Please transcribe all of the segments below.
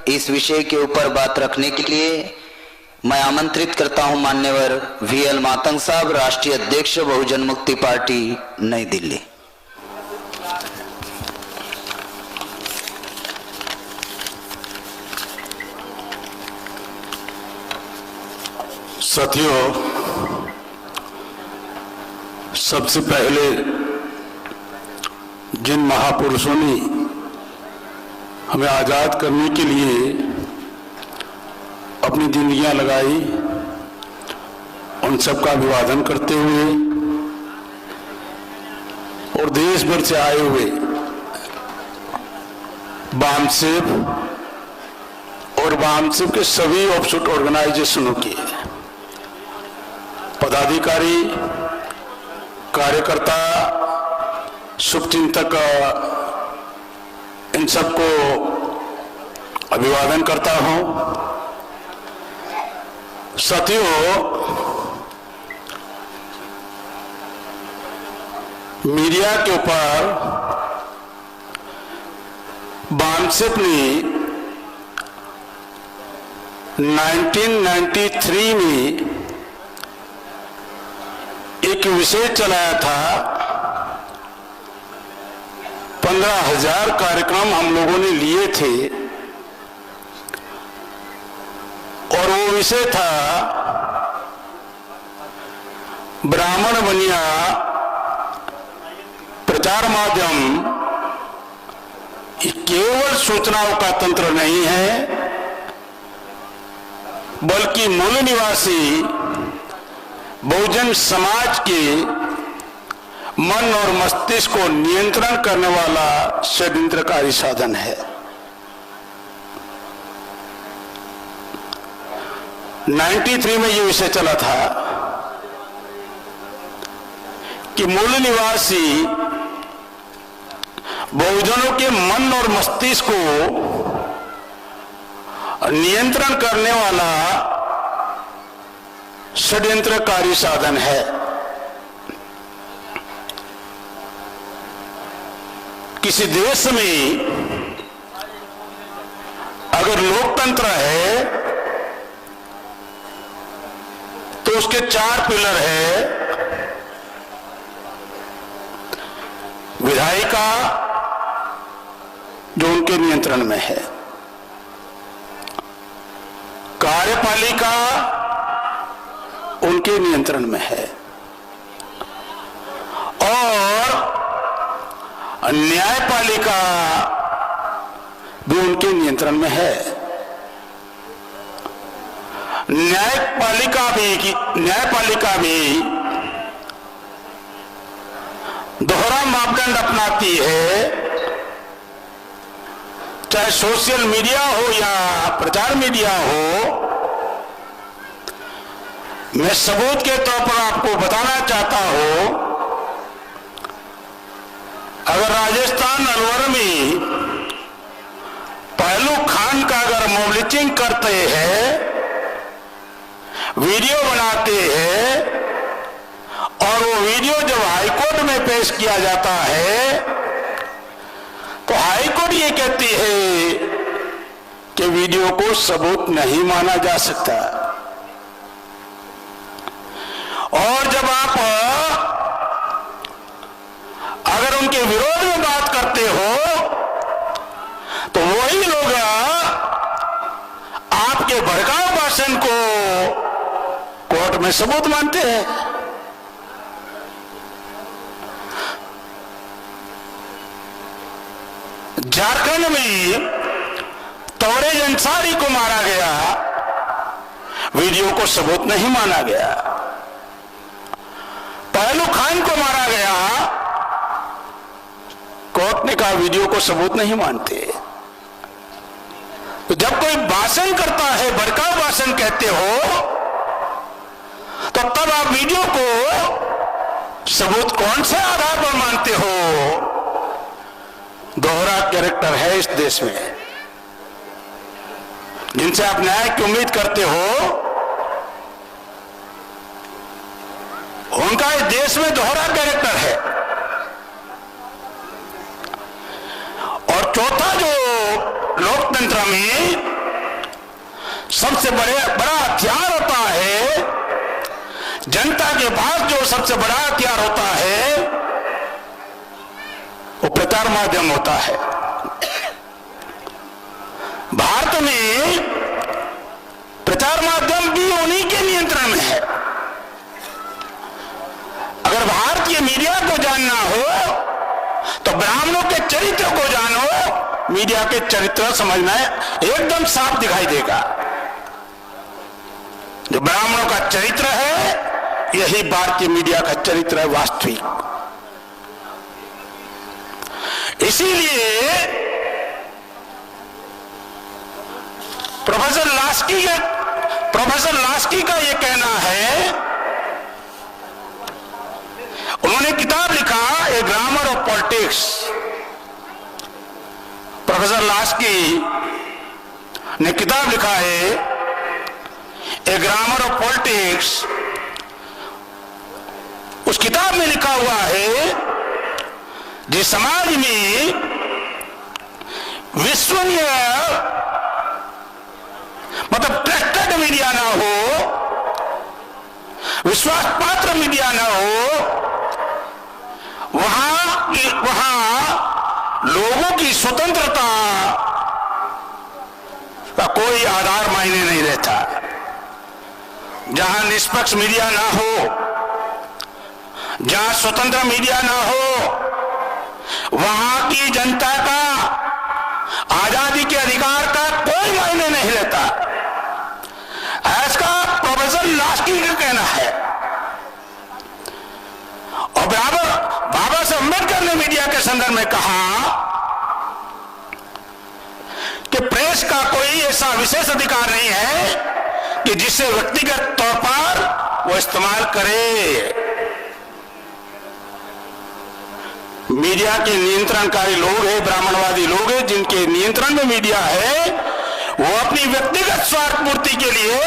इस विषय के ऊपर बात रखने के लिए मैं आमंत्रित करता हूं मान्यवर VL मातंग साहब, राष्ट्रीय अध्यक्ष बहुजन मुक्ति पार्टी, नई दिल्ली। साथियों, सबसे पहले जिन महापुरुषों ने हमें आजाद करने के लिए अपनी जिंदगियां लगाई, उन सबका अभिवादन करते हुए और देश भर से आए हुए बामसेव और बामसेव के सभी ऑफशूट ऑर्गेनाइजेशनों के पदाधिकारी, कार्यकर्ता, शुभचिंतक, इन सबको अभिवादन करता हूं। साथियों, मीडिया के ऊपर बामसेव ने 1993 में एक विषय चलाया था। 15,000 कार्यक्रम हम लोगों ने लिए थे और वो विषय था ब्राह्मण बनिया प्रचार माध्यम केवल सूचनाओं का तंत्र नहीं है, बल्कि मूल निवासी बहुजन समाज के मन और मस्तिष्क को नियंत्रण करने वाला षड्यंत्रकारी साधन है। 93 में ये विषय चला था कि मूल निवासी बहुजनों के मन और मस्तिष्क को नियंत्रण करने वाला षड्यंत्रकारी साधन है। किसी देश में अगर लोकतंत्र है तो उसके 4 पिलर है: विधायिका जो उनके नियंत्रण में है, कार्यपालिका उनके नियंत्रण में है, और न्यायपालिका भी उनके नियंत्रण में है। न्यायपालिका भी दोहरा मापदंड अपनाती है, चाहे सोशल मीडिया हो या प्रचार मीडिया हो। मैं सबूत के तौर पर आपको बताना चाहता हूं, अगर राजस्थान अलवर में पहलू खान का अगर मोबलिचिंग करते हैं, वीडियो बनाते हैं और वो वीडियो जब हाईकोर्ट में पेश किया जाता है तो हाईकोर्ट ये कहती है कि वीडियो को सबूत नहीं माना जा सकता। और जब आप अगर उनके विरोध में बात करते हो तो वही लोग आपके भड़काऊ भाषण को कोर्ट में सबूत मानते हैं। झारखंड में तोरेज अंसारी को मारा गया, वीडियो को सबूत नहीं माना गया। पहलू खान को मारा गया, कोर्ट ने कहा वीडियो को सबूत नहीं मानते। तो जब कोई भाषण करता है, भड़काऊ भाषण कहते हो, तो तब आप वीडियो को सबूत कौन से आधार पर मानते हो? दोहरा कैरेक्टर है इस देश में। जिनसे आप न्याय की उम्मीद करते हो, उनका इस देश में दोहरा कैरेक्टर है। और चौथा जो लोकतंत्र में सबसे बड़ा हथियार होता है, जनता के पास जो सबसे बड़ा हथियार होता है वो प्रचार माध्यम होता है। भारत में प्रचार माध्यम भी उन्हीं के नियंत्रण में है। अगर भारतीय मीडिया को जानना हो तो ब्राह्मणों के चरित्र को जानो, मीडिया के चरित्र समझना एकदम साफ दिखाई देगा। जो ब्राह्मणों का चरित्र है यही भारतीय मीडिया का चरित्र है वास्तविक। इसीलिए प्रोफेसर लास्की का यह कहना है, उन्होंने किताब लिखा a grammar of politics. Professor Laski ने किताब लिखा है ए ग्रामर ऑफ पॉलिटिक्स। उस किताब में लिखा हुआ है जिस समाज में विश्वसनीय मतलब ट्रस्टेड मीडिया ना हो, विश्वास पात्र मीडिया ना हो, वहां लोगों की स्वतंत्रता का कोई आधार मायने नहीं रहता। जहां निष्पक्ष मीडिया ना हो, जहां स्वतंत्र मीडिया ना हो, वहां की जनता का आजादी के अधिकार का कोई मायने नहीं रहता। ऐसा प्रोफेसर लास्की का कहना है। और बाबा साहब अम्बेडकर ने मीडिया के संदर्भ में कहा कि प्रेस का कोई ऐसा विशेष अधिकार नहीं है कि जिसे व्यक्तिगत तौर पर वो इस्तेमाल करे। मीडिया के नियंत्रणकारी लोग हैं, ब्राह्मणवादी लोग हैं, जिनके नियंत्रण में मीडिया है, वो अपनी व्यक्तिगत स्वार्थ पूर्ति के लिए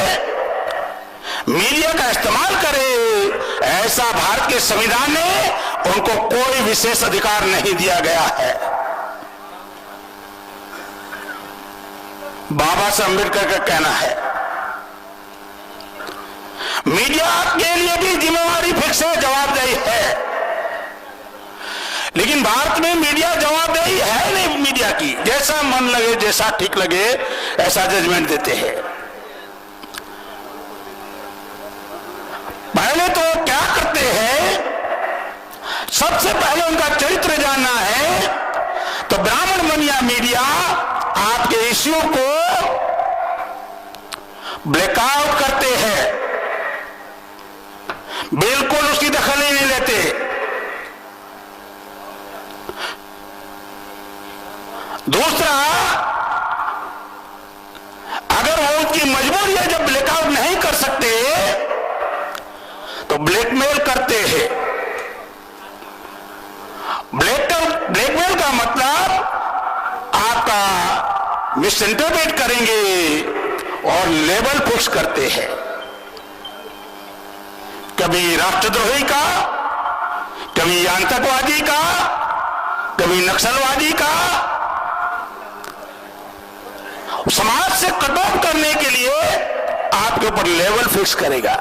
मीडिया का इस्तेमाल करे। ऐसा भारत के संविधान ने उनको कोई विशेष अधिकार नहीं दिया गया है। बाबा साहब अम्बेडकर का कहना है मीडिया के लिए भी जिम्मेवारी फिक्स है, जवाबदेही है। लेकिन भारत में मीडिया जवाबदेही है नहीं मीडिया की। जैसा मन लगे, जैसा ठीक लगे ऐसा जजमेंट देते हैं। पहले तो क्या करते हैं, सबसे पहले उनका चरित्र जानना है तो ब्राह्मण मनिया मीडिया आपके इश्यू को ब्लैकआउट करते हैं, बिल्कुल उसकी दखल ही नहीं लेते। दूसरा, अगर वो उनकी मजबूरी है जब ब्लैकआउट नहीं कर सकते तो ब्लैकमेल करते हैं। ब्लैकमेल का मतलब आपका मिस इंटरप्रेट करेंगे और लेबल फिक्स करते हैं। कभी राष्ट्रद्रोही का, कभी आतंकवादी का, कभी नक्सलवादी का। समाज से कट ऑफ करने के लिए आपके ऊपर लेवल फिक्स करेगा।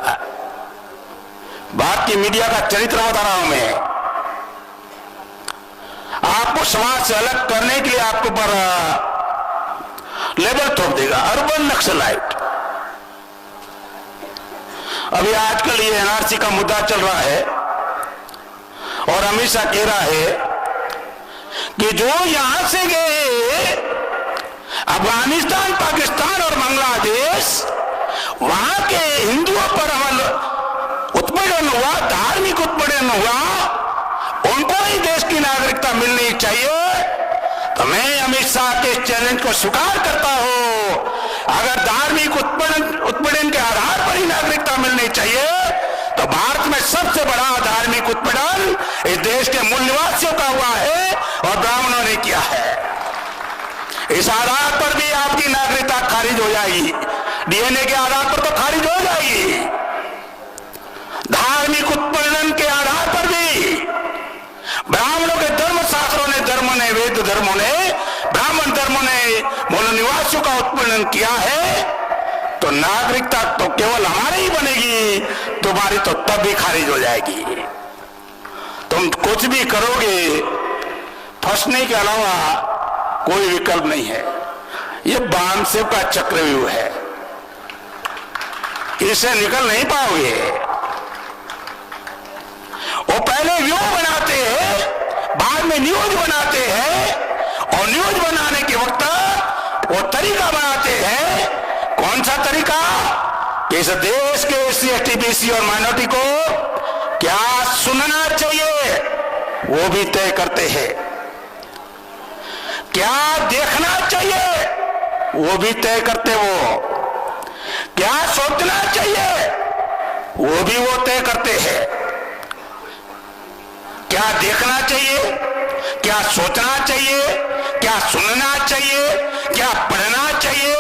भारतीय मीडिया का चरित्र बता रहा हूं मैं। आपको समाज से अलग करने के लिए आपके ऊपर लेवल थोप देगा। Urban naxalite. अभी आजकल ये एनआरसी का मुद्दा चल रहा है और अमित शाह कह रहा है कि जो यहां से गए अफगानिस्तान, पाकिस्तान और बांग्लादेश, वहां के हिंदुओं पर उत्पीड़न हुआ, धार्मिक उत्पीड़न हुआ, उनको ही देश की नागरिकता मिलनी चाहिए। तो मैं अमित शाह के इस चैलेंज को स्वीकार करता हूं। अगर धार्मिक उत्पीड़न के आधार पर ही नागरिकता मिलनी चाहिए तो भारत में सबसे बड़ा धार्मिक उत्पीड़न इस देश के मूल निवासियों का हुआ है और ब्राह्मणों ने किया है। इस आधार पर भी आपकी नागरिकता खारिज हो जाएगी, डीएनए के आधार पर तो खारिज हो जाएगी। धार्मिक उत्पीड़न के आधार पर भी ब्राह्मणों के धर्म शास्त्रों ने, वेद धर्मों ने, ब्राह्मण धर्मों ने मूल निवासियों का उत्पीड़न किया है तो तो नागरिकता तो केवल हमारी ही बनेगी, तुम्हारी तो तब भी खारिज हो जाएगी। तुम कुछ भी करोगे, फंसने के अलावा कोई विकल्प नहीं है। ये बानसेव का चक्रव्यूह है, इससे निकल नहीं पाओगे। वो पहले व्यूह बनाते हैं, बाद में न्यूज बनाते हैं, और न्यूज बनाने के वक्त वो तरीका बनाते हैं। कौन सा तरीका? कि इस देश के एससी, एसटी, बीसी और माइनॉरिटी को क्या सुनना चाहिए वो भी तय करते हैं, क्या देखना चाहिए वो भी तय करते, वो क्या सोचना चाहिए वो भी वो तय करते हैं। क्या देखना चाहिए, क्या सोचना चाहिए, क्या सुनना चाहिए, क्या पढ़ना चाहिए,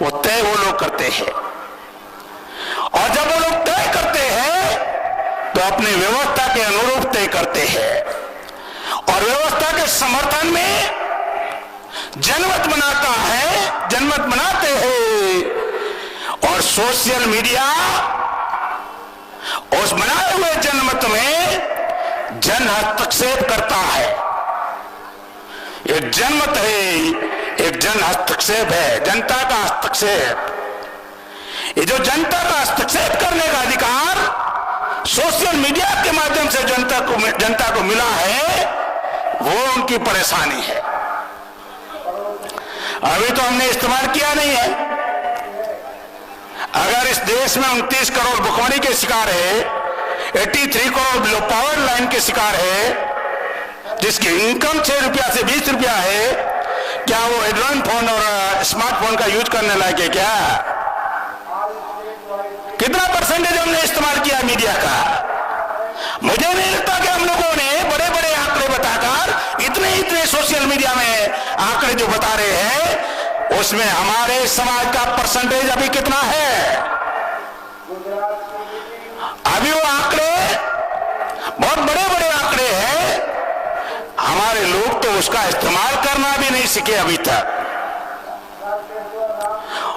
वो तय वो लोग करते हैं। और जब वो लोग तय करते हैं तो अपनी व्यवस्था के अनुरूप तय करते हैं, और व्यवस्था के समर्थन में जनमत बनाते हैं। और सोशल मीडिया उस बनाए हुए जनमत में जन हस्तक्षेप करता है। एक जनमत है, एक जन हस्तक्षेप है, जनता का हस्तक्षेप। ये जो जनता का हस्तक्षेप करने का अधिकार सोशल मीडिया के माध्यम से जनता को मिला है, वो उनकी परेशानी है। अभी तो हमने इस्तेमाल किया नहीं है। अगर इस देश में 29 करोड़ भुखमरी के शिकार है, 83 करोड़ बिलो पावर लाइन के शिकार है, जिसकी इनकम 6 रुपया से 20 रुपया है, क्या वो एंड्रॉइड फोन और स्मार्टफोन का यूज करने लायक है क्या? कितना परसेंटेज हमने इस्तेमाल किया मीडिया का? मुझे नहीं लगता कि हम लोगों ने बड़े बड़े आंकड़े बताकर इतने सोशल मीडिया में आंकड़े जो बता रहे हैं, उसमें हमारे समाज का परसेंटेज अभी कितना है? अभी वो आंकड़े बहुत बड़े बड़े आंकड़े हैं, हमारे लोग तो उसका इस्तेमाल करना भी नहीं सीखे अभी तक।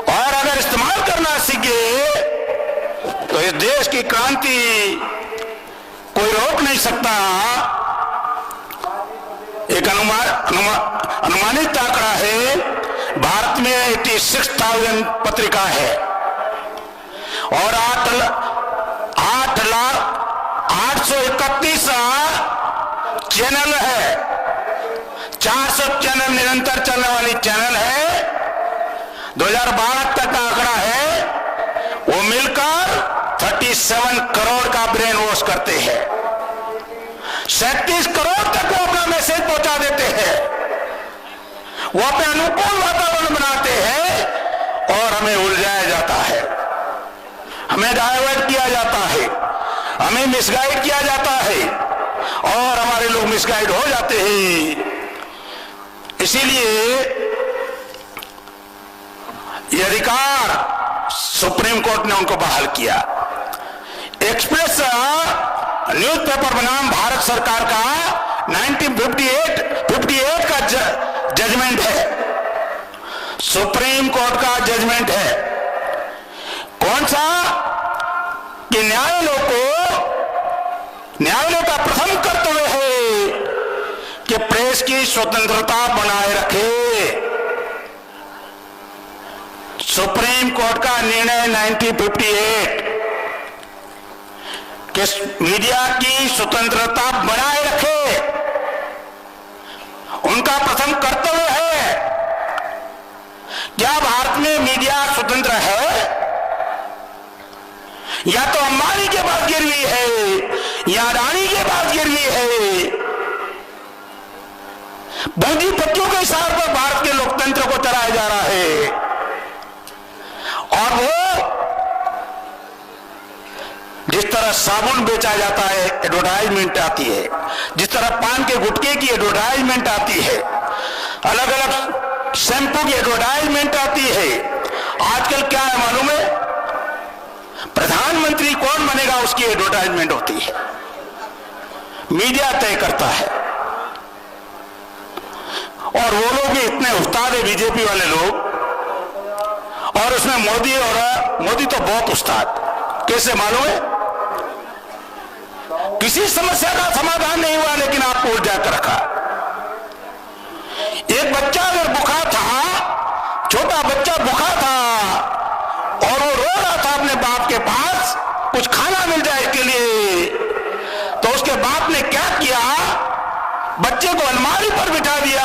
और अगर इस्तेमाल करना सीखे तो इस देश की क्रांति कोई रोक नहीं सकता। एक अनुमानित आंकड़ा है, भारत में 86,000 पत्रिका है और 8,831 चैनल है। 400 चैनल निरंतर चलने वाली चैनल है। 2012 तक का आंकड़ा है, वो मिलकर 37 करोड़ का ब्रेन वॉश करते हैं। 37 करोड़ तक वो अपना मैसेज पहुंचा देते हैं। वो अपने अनुकूल वातावरण बनाते हैं और हमें उलझाया जाता है, हमें डाइवर्ट किया जाता है, हमें मिसगाइड किया जाता है और हमारे लोग मिसगाइड हो जाते हैं। इसीलिए ये अधिकार सुप्रीम कोर्ट ने उनको बहाल किया। एक्सप्रेस न्यूज़पेपर बनाम भारत सरकार का 1958 का जजमेंट है, सुप्रीम कोर्ट का जजमेंट है। कौन सा? कि न्यायालय का प्रथम कर्तव्य है कि प्रेस की स्वतंत्रता बनाए रखे। सुप्रीम कोर्ट का निर्णय 1958 कि मीडिया की स्वतंत्रता बनाए रखे, उनका प्रथम कर्तव्य है। क्या भारत में मीडिया स्वतंत्र है? या तो अंबानी के पास गिरवी है या अडानी के पास गिरवी है। पूंजीपतियों के हिसाब पर भारत के लोकतंत्र को चलाया जा रहा है और वो जिस तरह साबुन बेचा जाता है, एडवर्टाइजमेंट आती है, जिस तरह पान के गुटखे की एडवर्टाइजमेंट आती है, अलग अलग शैम्पू की एडवर्टाइजमेंट आती है। आजकल क्या है मालूम है? प्रधानमंत्री कौन बनेगा उसकी एडवर्टाइजमेंट होती है, मीडिया तय करता है। और वो लोग भी इतने उस्ताद है, बीजेपी वाले लोग, और उस उसमें मोदी तो बहुत उस्ताद। कैसे मालूम है? किसी समस्या का समाधान नहीं हुआ लेकिन आपको उलझा कर रखा। एक बच्चा अगर भूखा था, छोटा बच्चा भूखा था और वो रो रहा था अपने बाप के पास कुछ खाना मिल जाए इसके लिए, तो उसके बाप ने क्या किया? बच्चे को अलमारी पर बिठा दिया।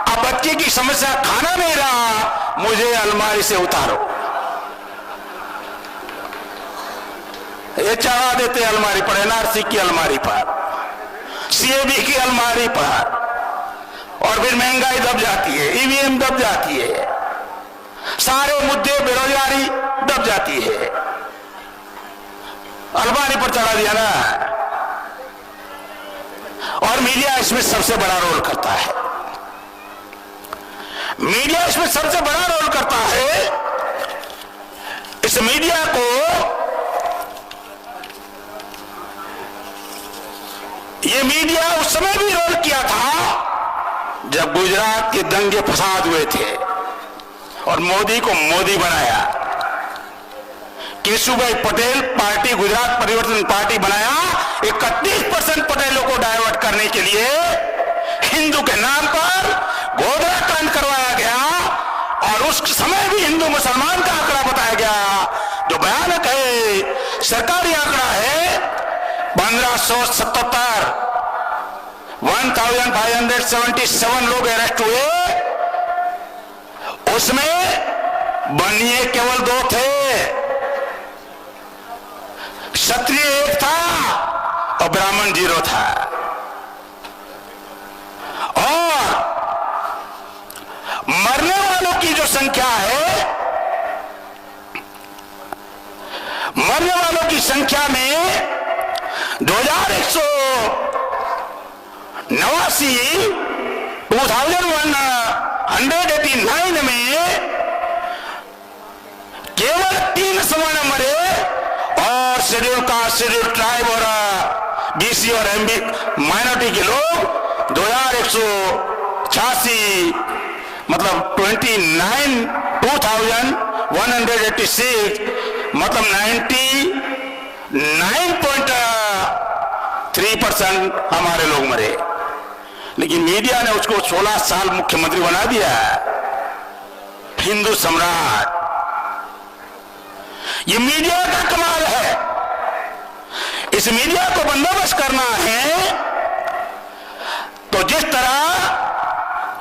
अब बच्चे की समस्या खाना नहीं रहा, मुझे अलमारी से उतारो। ये चढ़ा देते अलमारी पर, एनआरसी की अलमारी पर, सीएबी की अलमारी पर, और फिर महंगाई दब जाती है, ईवीएम दब जाती है, सारे मुद्दे, बेरोजगारी दब जाती है, अलमारी पर चढ़ा दिया ना। और मीडिया इसमें सबसे बड़ा रोल करता है। मीडिया इसमें सबसे बड़ा रोल करता है। इस मीडिया को ये मीडिया उस समय भी रोल किया था जब गुजरात के दंगे फसाद हुए थे और मोदी को मोदी बनाया। केशुभाई पटेल पार्टी, गुजरात परिवर्तन पार्टी बनाया। 31% पटेलों को डाइवर्ट करने के लिए हिंदू के नाम पर गोधरा कांड करवाया गया और उस समय भी हिंदू मुसलमान का आंकड़ा बताया गया जो भयानक है। सरकारी आंकड़ा है 1577, 1577 लोग अरेस्ट हुए। उसमें बनिए केवल 2 थे, क्षत्रिय 1 था और ब्राह्मण 0 था। और मरने वालों की जो संख्या है, मरने वालों की संख्या में 2189 में केवल 3 सवर्ण मरे और शेड्यूल कास्ट, शेड्यूल ट्राइब और बीसी और एमबी माइनॉरिटी के लोग 2186, मतलब 2186, मतलब 99.3% हमारे लोग मरे। लेकिन मीडिया ने उसको 16 साल मुख्यमंत्री बना दिया, हिंदू सम्राट। ये मीडिया का कमाल है। इस मीडिया को बंदोबस्त करना है तो जिस तरह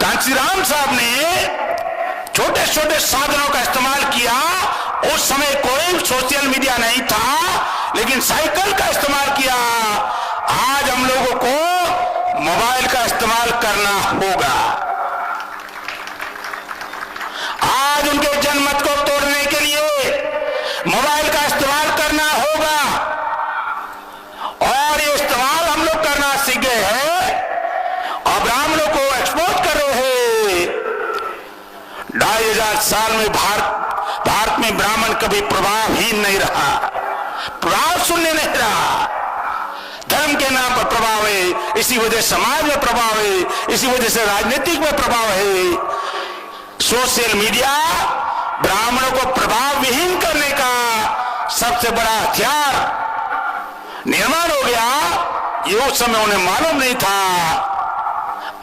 कांचीराम साहब ने छोटे छोटे साधनों का इस्तेमाल किया, उस समय कोई सोशल मीडिया नहीं था लेकिन साइकिल का इस्तेमाल किया। आज हम लोगों को मोबाइल का इस्तेमाल करना होगा। आज उनके जनमत को तोड़ने के लिए मोबाइल का इस्तेमाल करना होगा और ये इस्तेमाल हम लोग करना सीख गए हैं और ब्राह्मणों को एक्सपोज कर रहे हैं। 2500 साल में भारत में ब्राह्मण कभी प्रभावहीन नहीं रहा, प्रभाव शून्य नहीं रहा। धर्म के नाम पर प्रभाव है, इसी वजह समाज में प्रभाव है, इसी वजह से राजनीतिक में प्रभाव है। सोशल मीडिया ब्राह्मणों को प्रभाव विहीन करने का सबसे बड़ा हथियार निर्माण हो गया। ये उस समय उन्हें मालूम नहीं था,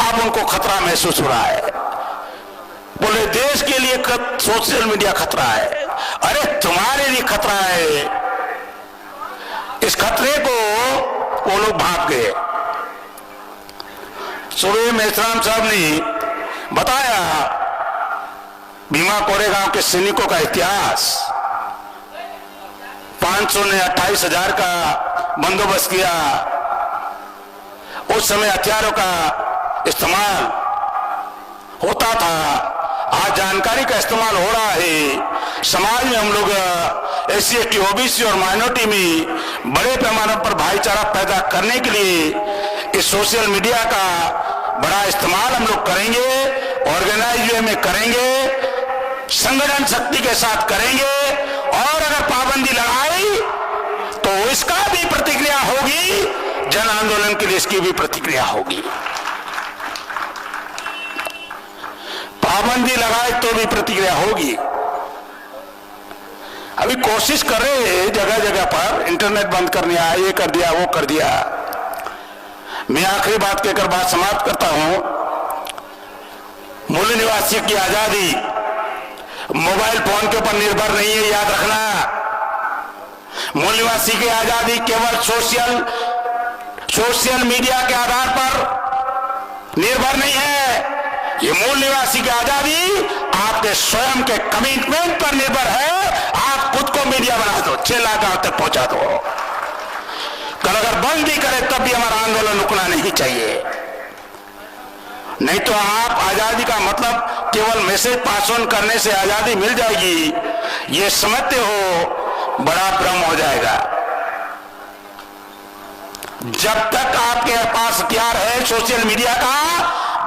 अब उनको खतरा महसूस हो रहा है। बोले देश के लिए सोशल मीडिया खतरा है। अरे तुम्हारे लिए खतरा है। इस खतरे को वो लोग भाग गए। सुबह मेश्राम साहब ने बताया भीमा कोरेगांव के सैनिकों का इतिहास। 500 ने 28,000 का बंदोबस्त किया। उस समय हथियारों का इस्तेमाल होता था, आज जानकारी का इस्तेमाल हो रहा है। समाज में हम लोग SC, ST, OBC और माइनॉरिटी में बड़े पैमाने पर भाईचारा पैदा करने के लिए इस सोशल मीडिया का बड़ा इस्तेमाल हम लोग करेंगे, ऑर्गेनाइज वे में करेंगे, संगठन शक्ति के साथ करेंगे। और अगर पाबंदी लगाई तो इसका भी प्रतिक्रिया होगी, जन आंदोलन के लिए इसकी भी प्रतिक्रिया होगी। पाबंदी लगाए तो भी प्रतिक्रिया होगी। अभी कोशिश कर रहे हैं जगह जगह पर इंटरनेट बंद करने, ये कर दिया वो कर दिया। मैं आखिरी बात कहकर बात समाप्त करता हूं। मूल निवासी की आजादी मोबाइल फोन के ऊपर निर्भर नहीं है, याद रखना। मूल निवासी की आजादी केवल सोशल मीडिया के आधार पर निर्भर नहीं है। ये मूल निवासी की आजादी आपके स्वयं के कमिटमेंट पर निर्भर है। आप खुद को मीडिया बना दो, 6 लाख गांव तक पहुंचा दो। कल अगर बंद भी करे तब भी हमारा आंदोलन रुकना नहीं चाहिए। नहीं तो आप आजादी का मतलब केवल मैसेज पास ऑन करने से आजादी मिल जाएगी, ये समझते हो, बड़ा भ्रम हो जाएगा। जब तक आपके पास हथियार है सोशल मीडिया का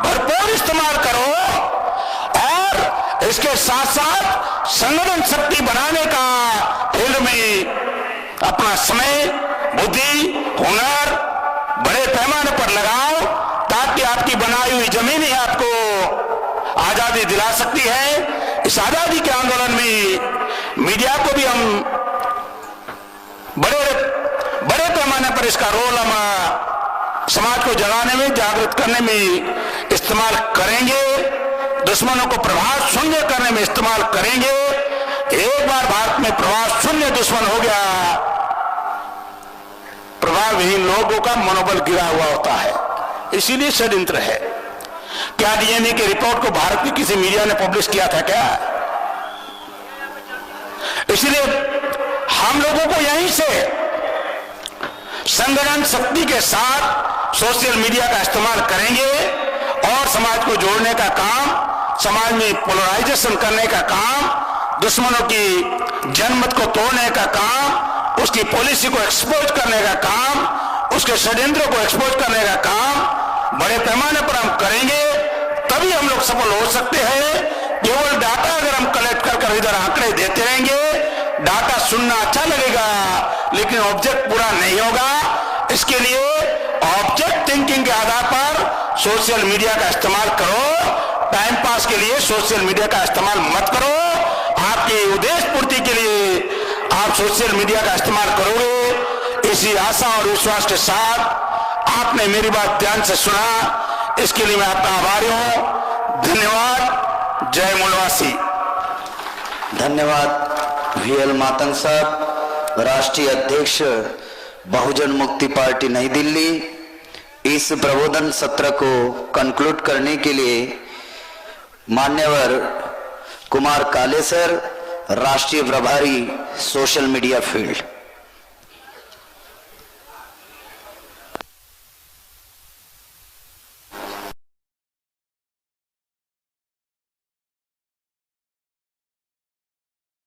भरपूर इस्तेमाल करो और इसके साथ साथ संगठन शक्ति बनाने का फील्ड में अपना समय, बुद्धि, हुनर बड़े पैमाने पर लगाओ, ताकि आपकी बनाई हुई जमीन ही आपको आजादी दिला सकती है। इस आजादी के आंदोलन में मीडिया को भी हम बड़े पैमाने पर इसका रोल हम समाज को जगाने में, जागृत करने में इस्तेमाल करेंगे। दुश्मनों को प्रभाव शून्य करने में इस्तेमाल करेंगे। एक बार भारत में प्रभाव शून्य दुश्मन हो गया, प्रभावहीन लोगों का मनोबल गिरा हुआ होता है। इसीलिए षड्यंत्र है। क्या डीएनए की रिपोर्ट को भारत की किसी मीडिया ने पब्लिश किया था क्या? इसलिए हम लोगों को यहीं से संगठन शक्ति के साथ सोशल मीडिया का इस्तेमाल करेंगे और समाज को जोड़ने का काम, समाज में पोलराइजेशन करने का काम, दुश्मनों की जनमत को तोड़ने का काम, उसकी पॉलिसी को एक्सपोज करने का काम, उसके षड्यंत्र को एक्सपोज करने का काम बड़े पैमाने पर हम करेंगे। तभी हम लोग सफल हो सकते हैं। केवल डाटा अगर हम कलेक्ट कर इधर आंकड़े देते रहेंगे, डाटा सुनना अच्छा लगेगा लेकिन ऑब्जेक्ट पूरा नहीं होगा। इसके लिए ऑब्जेक्ट थिंकिंग के आधार पर सोशल मीडिया का इस्तेमाल करो। टाइम पास के लिए सोशल मीडिया का इस्तेमाल मत करो। आपके उद्देश्य पूर्ति के लिए आप सोशल मीडिया का इस्तेमाल करोगे। इसी आशा और विश्वास के साथ आपने मेरी बात ध्यान से सुना, इसके लिए मैं आपका आभारी हूं। धन्यवाद। जय मूलवासी। धन्यवाद वीएल मातंग साहब, राष्ट्रीय अध्यक्ष बहुजन मुक्ति पार्टी नई दिल्ली। इस प्रबोधन सत्र को कंक्लूड करने के लिए मान्यवर कुमार काले सर, राष्ट्रीय प्रभारी सोशल मीडिया फील्ड।